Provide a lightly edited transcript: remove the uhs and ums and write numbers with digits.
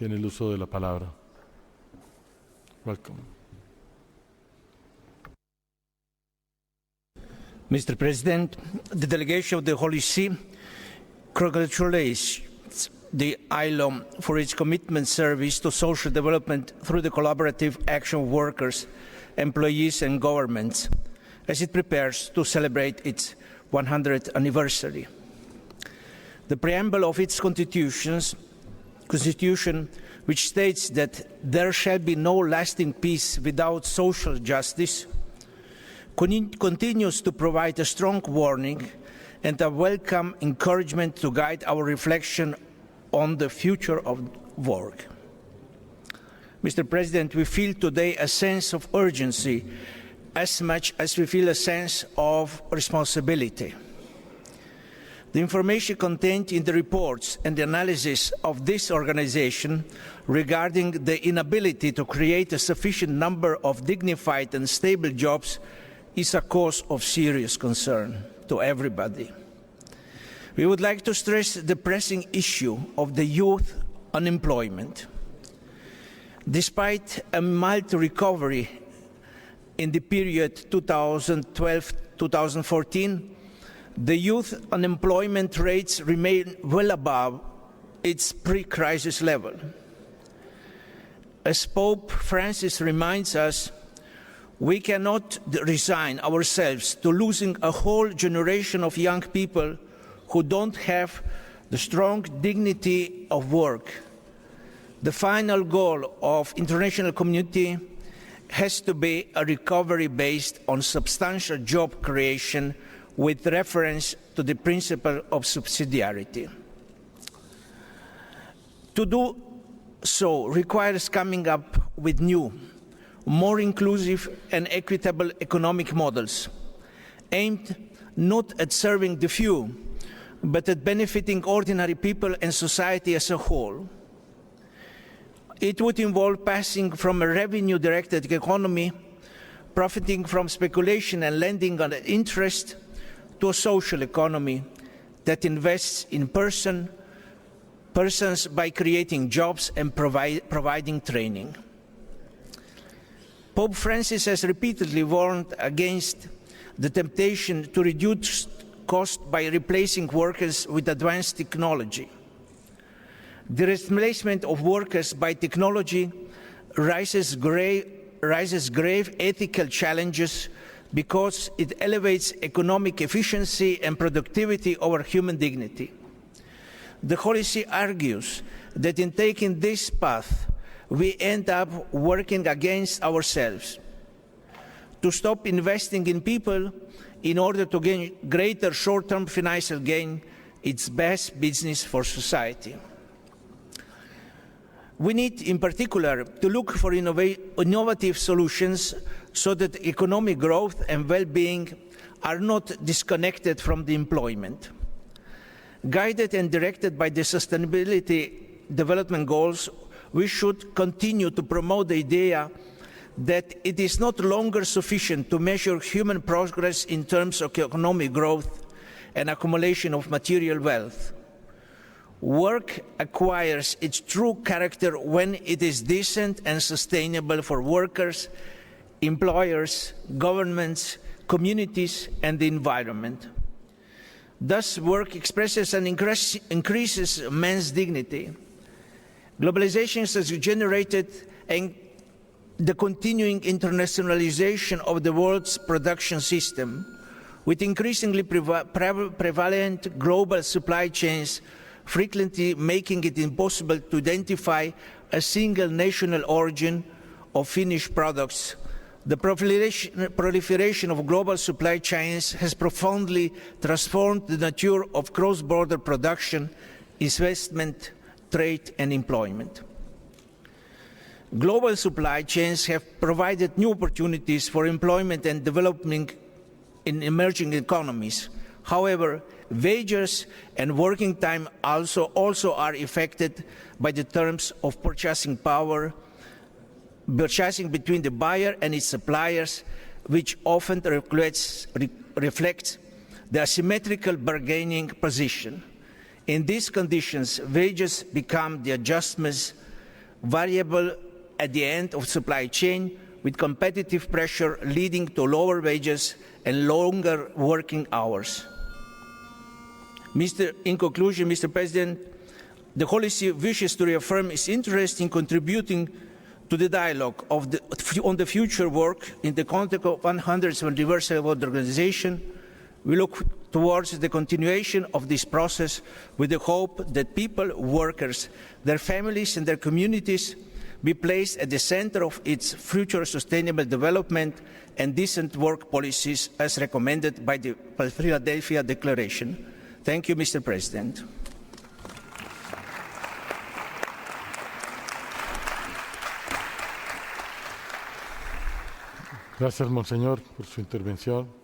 tiene el uso de la palabra. Welcome. Mr. President, the delegation of the Holy See congratulates the ILO for its commitment service to social development through the collaborative action of workers, employees and governments as it prepares to celebrate its 100th anniversary. The preamble of its constitution, which states that there shall be no lasting peace without social justice, continues to provide a strong warning and a welcome encouragement to guide our reflection on the future of work. Mr. President, we feel today a sense of urgency as much as we feel a sense of responsibility. The information contained in the reports and the analysis of this organization regarding the inability to create a sufficient number of dignified and stable jobs is a cause of serious concern to everybody. We would like to stress the pressing issue of the youth unemployment. Despite a mild recovery in the period 2012-2014, the youth unemployment rates remain well above its pre-crisis level. As Pope Francis reminds us, we cannot resign ourselves to losing a whole generation of young people who don't have the strong dignity of work. The final goal of international community has to be a recovery based on substantial job creation with reference to the principle of subsidiarity. To do so requires coming up with new, more inclusive and equitable economic models, aimed not at serving the few, but at benefiting ordinary people and society as a whole. It would involve passing from a revenue-directed economy, profiting from speculation and lending on interest, to a social economy that invests in persons by creating jobs and providing training. Pope Francis has repeatedly warned against the temptation to reduce cost by replacing workers with advanced technology. The replacement of workers by technology raises grave ethical challenges because it elevates economic efficiency and productivity over human dignity. The Holy See argues that in taking this path, we end up working against ourselves. To stop investing in people in order to gain greater short-term financial gain, it's best business for society. We need, in particular, to look for innovative solutions so that economic growth and well-being are not disconnected from the employment. Guided and directed by the Sustainability Development Goals, we should continue to promote the idea that it is not longer sufficient to measure human progress in terms of economic growth and accumulation of material wealth. Work acquires its true character when it is decent and sustainable for workers, employers, governments, communities, and the environment. Thus, work expresses and increases man's dignity. Globalization has generated the continuing internationalization of the world's production system, with increasingly prevalent global supply chains frequently making it impossible to identify a single national origin of finished products. The proliferation of global supply chains has profoundly transformed the nature of cross-border production, investment, trade, and employment. Global supply chains have provided new opportunities for employment and development in emerging economies. However, wages and working time also are affected by the terms of purchasing power, purchasing between the buyer and its suppliers, which often reflects the asymmetrical bargaining position. In these conditions, wages become the adjustments variable at the end of supply chain, with competitive pressure leading to lower wages and longer working hours. In conclusion, Mr. President, the Holy See wishes to reaffirm its interest in contributing to the dialogue on the future work in the context of 100th Anniversary of the Organization. We look towards the continuation of this process with the hope that people, workers, their families and their communities be placed at the center of its future sustainable development and decent work policies as recommended by the Philadelphia Declaration. Thank you, Mr. President. Gracias, Monseñor, por su intervención.